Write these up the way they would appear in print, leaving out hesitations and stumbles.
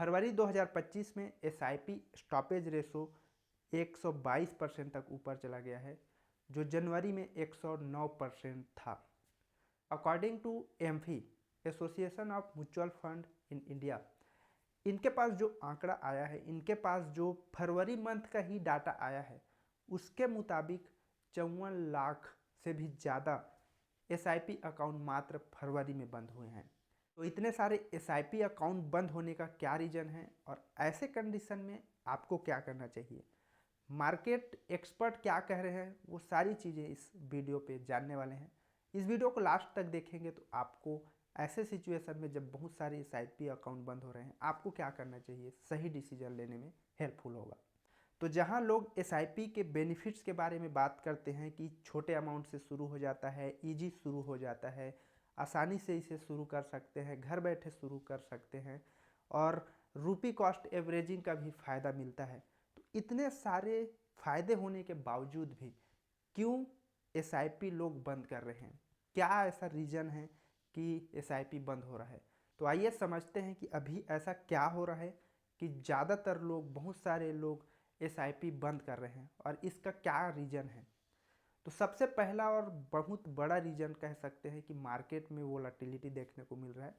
फरवरी 2025 में SIP stoppage ratio 122% तक ऊपर चला गया है, जो जनवरी में 109% था। According to AMFI, association of mutual fund in India, इनके पास जो आंकड़ा आया है, इनके पास जो फरवरी मंथ का ही डाटा आया है, उसके मुताबिक 54 लाख से भी ज़्यादा एसआईपी अकाउंट मात्र फरवरी में बंद हुए हैं। तो इतने सारे एसआईपी अकाउंट बंद होने का क्या रीज़न है और ऐसे कंडीशन में आपको क्या करना चाहिए, मार्केट एक्सपर्ट क्या कह रहे हैं, वो सारी चीज़ें इस वीडियो पे जानने वाले हैं। इस वीडियो को लास्ट तक देखेंगे तो आपको ऐसे सिचुएशन में जब बहुत सारे एसआईपी अकाउंट बंद हो रहे हैं, आपको क्या करना चाहिए, सही डिसीजन लेने में हेल्पफुल होगा। तो जहां लोग एसआईपी के बेनिफिट्स के बारे में बात करते हैं कि छोटे अमाउंट से शुरू हो जाता है, इजी शुरू हो जाता है, आसानी से इसे शुरू कर सकते हैं, घर बैठे शुरू कर सकते हैं और रूपी कॉस्ट एवरेजिंग का भी फ़ायदा मिलता है, तो इतने सारे फ़ायदे होने के बावजूद भी क्यों एसआईपी लोग बंद कर रहे हैं, क्या ऐसा रीज़न है कि एसआईपी बंद हो रहा है। तो आइए समझते हैं कि अभी ऐसा क्या हो रहा है कि ज़्यादातर लोग, बहुत सारे लोग एसआईपी बंद कर रहे हैं और इसका क्या रीज़न है। तो सबसे पहला और बहुत बड़ा रीज़न कह सकते हैं कि मार्केट में वोलेटिलिटी देखने को मिल रहा है।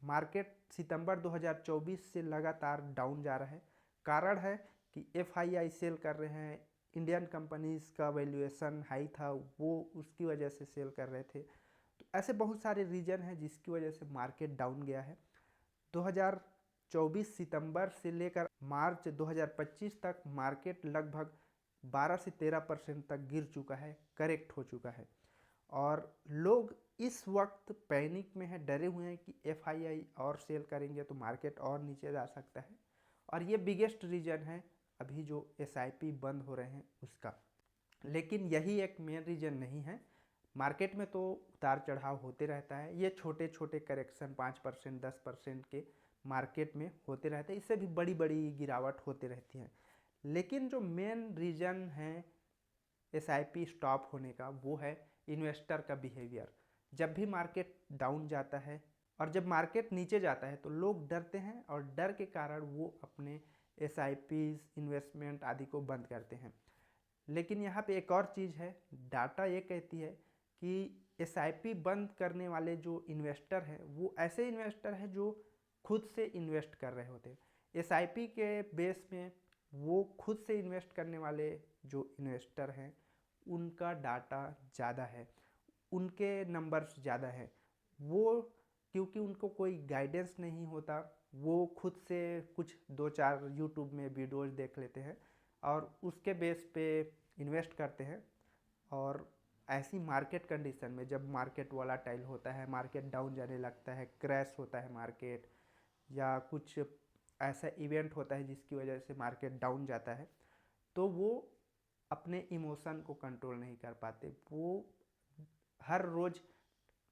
मार्केट सितंबर 2024 से लगातार डाउन जा रहा है। कारण है कि एफआईआई सेल कर रहे हैं, इंडियन कंपनीज़ का वैल्यूएशन हाई था, वो उसकी वजह से सेल कर रहे थे। तो ऐसे बहुत सारे रीज़न हैं जिसकी वजह से मार्केट डाउन गया है। 2024 सितंबर से लेकर मार्च 2025 तक मार्केट लगभग 12 से 13% तक गिर चुका है, करेक्ट हो चुका है और लोग इस वक्त पैनिक में है, डरे हुए हैं कि एफआईआई और सेल करेंगे तो मार्केट और नीचे जा सकता है और ये बिगेस्ट रीज़न है अभी जो एसआईपी बंद हो रहे हैं उसका। लेकिन यही एक मेन रीज़न नहीं है। मार्केट में तो उतार चढ़ाव होते रहता है, ये छोटे छोटे करेक्शन 5% 10% के मार्केट में होते रहते हैं, इससे भी बड़ी बड़ी गिरावट होती रहती है। लेकिन जो मेन रीज़न है एसआईपी स्टॉप होने का, वो है इन्वेस्टर का बिहेवियर। जब भी मार्केट डाउन जाता है और जब मार्केट नीचे जाता है तो लोग डरते हैं और डर के कारण वो अपने एसआईपीज, इन्वेस्टमेंट आदि को बंद करते हैं। लेकिन यहाँ पे एक और चीज़ है, डाटा ये कहती है कि एसआईपी बंद करने वाले जो इन्वेस्टर हैं वो ऐसे इन्वेस्टर हैं जो खुद से इन्वेस्ट कर रहे होते हैं। एसआईपी के बेस में वो खुद से इन्वेस्ट करने वाले जो इन्वेस्टर हैं उनका डाटा ज़्यादा है, उनके नंबर्स ज़्यादा हैं। वो क्योंकि उनको कोई गाइडेंस नहीं होता, वो खुद से कुछ 2-4 यूट्यूब में वीडियोज़ देख लेते हैं और उसके बेस पे इन्वेस्ट करते हैं। और ऐसी मार्केट कंडीशन में जब मार्केट वोलेटाइल होता है, मार्केट डाउन जाने लगता है, क्रैश होता है मार्केट, या कुछ ऐसा इवेंट होता है जिसकी वजह से मार्केट डाउन जाता है, तो वो अपने इमोशन को कंट्रोल नहीं कर पाते। वो हर रोज़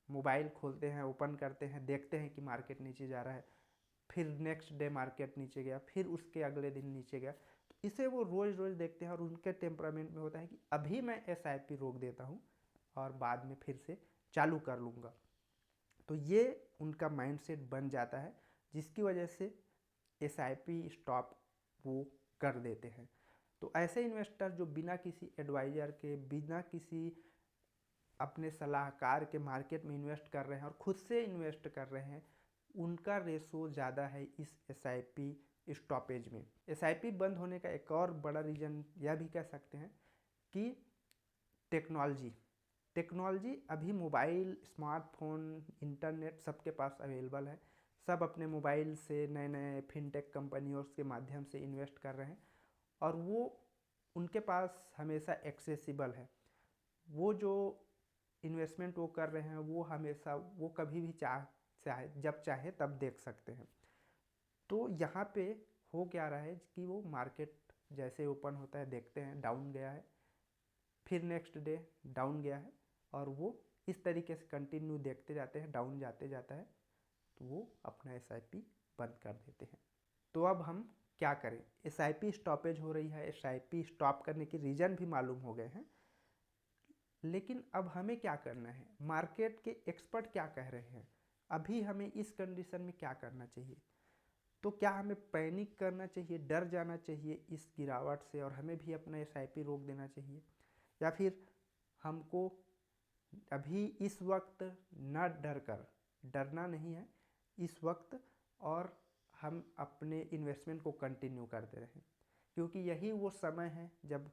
मोबाइल खोलते हैं, ओपन करते हैं, देखते हैं कि मार्केट नीचे जा रहा है, फिर नेक्स्ट डे मार्केट नीचे गया, फिर उसके अगले दिन नीचे गया। तो इसे वो रोज़ रोज़ देखते हैं और उनके टेम्परामेंट में होता है कि अभी मैं एसआईपी रोक देता हूँ और बाद में फिर से चालू कर लूँगा। तो ये उनका माइंडसेट बन जाता है जिसकी वजह से एसआईपी स्टॉप वो कर देते हैं। तो ऐसे इन्वेस्टर जो बिना किसी एडवाइज़र के, बिना किसी अपने सलाहकार के मार्केट में इन्वेस्ट कर रहे हैं और खुद से इन्वेस्ट कर रहे हैं, उनका रेशो ज़्यादा है इस एसआईपी स्टॉपेज में। एसआईपी बंद होने का एक और बड़ा रीज़न यह भी कह सकते हैं कि टेक्नोलॉजी अभी मोबाइल, स्मार्टफोन, इंटरनेट सबके पास अवेलेबल है। सब अपने मोबाइल से नए नए फिनटेक कंपनियों के माध्यम से इन्वेस्ट कर रहे हैं और वो उनके पास हमेशा एक्सेसिबल है। वो जो इन्वेस्टमेंट वो कर रहे हैं वो हमेशा, वो कभी भी चाहे जब चाहे तब देख सकते हैं। तो यहाँ पे हो क्या रहा है कि वो मार्केट जैसे ओपन होता है देखते हैं डाउन गया है, फिर नेक्स्ट डे डाउन गया है और वो इस तरीके से कंटिन्यू देखते जाते हैं, डाउन जाते जाता है, तो वो अपना एसआईपी बंद कर देते हैं। तो अब हम क्या करें, एसआईपी स्टॉपेज हो रही है, एसआईपी स्टॉप करने के रीज़न भी मालूम हो गए हैं, लेकिन अब हमें क्या करना है, मार्केट के एक्सपर्ट क्या कह रहे हैं, अभी हमें इस कंडीशन में क्या करना चाहिए। तो क्या हमें पैनिक करना चाहिए, डर जाना चाहिए इस गिरावट से और हमें भी अपना एसआईपी रोक देना चाहिए, या फिर हमको अभी इस वक्त न डर कर, डरना नहीं है इस वक्त, और हम अपने इन्वेस्टमेंट को कंटिन्यू करते रहें, क्योंकि यही वो समय है जब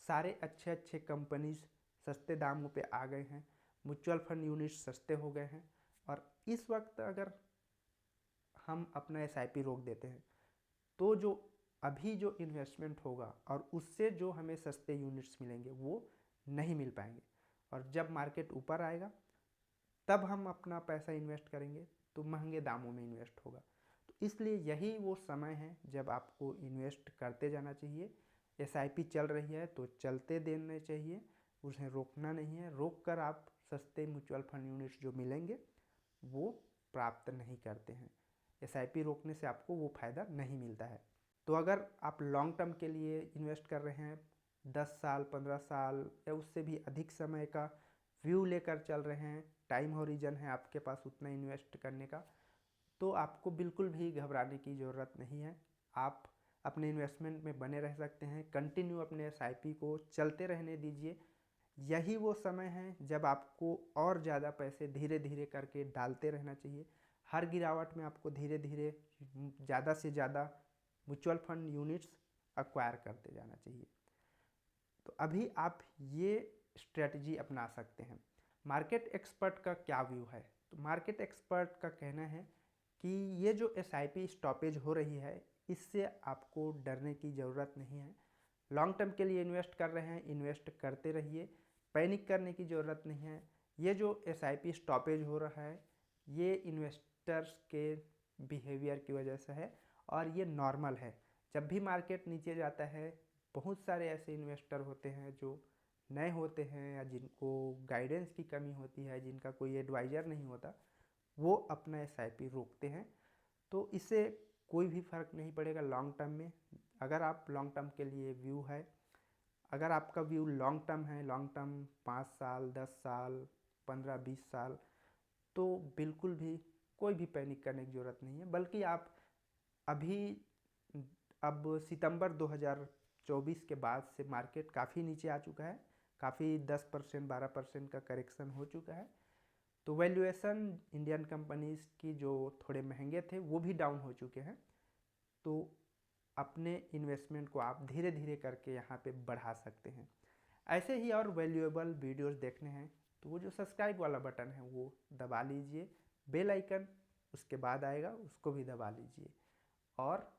सारे अच्छे अच्छे कंपनीज सस्ते दामों पे आ गए हैं, म्यूचुअल फंड यूनिट्स सस्ते हो गए हैं। और इस वक्त अगर हम अपना एसआईपी रोक देते हैं तो जो अभी जो इन्वेस्टमेंट होगा और उससे जो हमें सस्ते यूनिट्स मिलेंगे वो नहीं मिल पाएंगे, और जब मार्केट ऊपर आएगा तब हम अपना पैसा इन्वेस्ट करेंगे तो महंगे दामों में इन्वेस्ट होगा। तो इसलिए यही वो समय है जब आपको इन्वेस्ट करते जाना चाहिए। एसआईपी चल रही है तो चलते देने चाहिए, उसे रोकना नहीं है। रोक कर आप सस्ते म्यूचुअल फंड यूनिट्स जो मिलेंगे वो प्राप्त नहीं करते हैं। एसआईपी रोकने से आपको वो फ़ायदा नहीं मिलता है। तो अगर आप लॉन्ग टर्म के लिए इन्वेस्ट कर रहे हैं, 10 साल 15 साल या उससे भी अधिक समय का व्यू लेकर चल रहे हैं, टाइम हॉरिजन है आपके पास उतना इन्वेस्ट करने का, तो आपको बिल्कुल भी घबराने की ज़रूरत नहीं है। आप अपने इन्वेस्टमेंट में बने रह सकते हैं, कंटिन्यू अपने एसआईपी को चलते रहने दीजिए। यही वो समय है जब आपको और ज़्यादा पैसे धीरे धीरे करके डालते रहना चाहिए। हर गिरावट में आपको धीरे धीरे ज़्यादा से ज़्यादा म्यूचुअल फंड यूनिट्स एक्वायर करते जाना चाहिए। तो अभी आप ये स्ट्रेटजी अपना सकते हैं। मार्केट एक्सपर्ट का क्या व्यू है? तो मार्केट एक्सपर्ट का कहना है कि ये जो एसआईपी स्टॉपेज हो रही है इससे आपको डरने की ज़रूरत नहीं है। लॉन्ग टर्म के लिए इन्वेस्ट कर रहे हैं, इन्वेस्ट करते रहिए, पैनिक करने की ज़रूरत नहीं है। ये जो एसआईपी स्टॉपेज हो रहा है ये इन्वेस्टर्स के बिहेवियर की वजह से है और ये नॉर्मल है। जब भी मार्केट नीचे जाता है बहुत सारे ऐसे इन्वेस्टर होते हैं जो नए होते हैं या जिनको गाइडेंस की कमी होती है, जिनका कोई एडवाइज़र नहीं होता, वो अपना एसआईपी रोकते हैं। तो इससे कोई भी फ़र्क नहीं पड़ेगा लॉन्ग टर्म में। अगर आप लॉन्ग टर्म के लिए व्यू है, अगर आपका व्यू लॉन्ग टर्म है, लॉन्ग टर्म 5 साल 10 साल 15-20 साल, तो बिल्कुल भी कोई भी पैनिक करने की ज़रूरत नहीं है। बल्कि आप अभी अब सितंबर 2024 के बाद से मार्केट काफ़ी नीचे आ चुका है, काफ़ी 10% 12% का करेक्शन हो चुका है। तो वैल्यूएशन इंडियन कंपनीज़ की जो थोड़े महंगे थे वो भी डाउन हो चुके हैं। तो अपने इन्वेस्टमेंट को आप धीरे धीरे करके यहाँ पे बढ़ा सकते हैं। ऐसे ही और वैल्यूएबल वीडियोस देखने हैं तो वो जो सब्सक्राइब वाला बटन है वो दबा लीजिए, बेल आइकन उसके बाद आएगा उसको भी दबा लीजिए और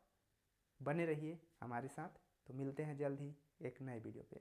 बने रहिए हमारे साथ। तो मिलते हैं जल्द ही एक नए वीडियो पे।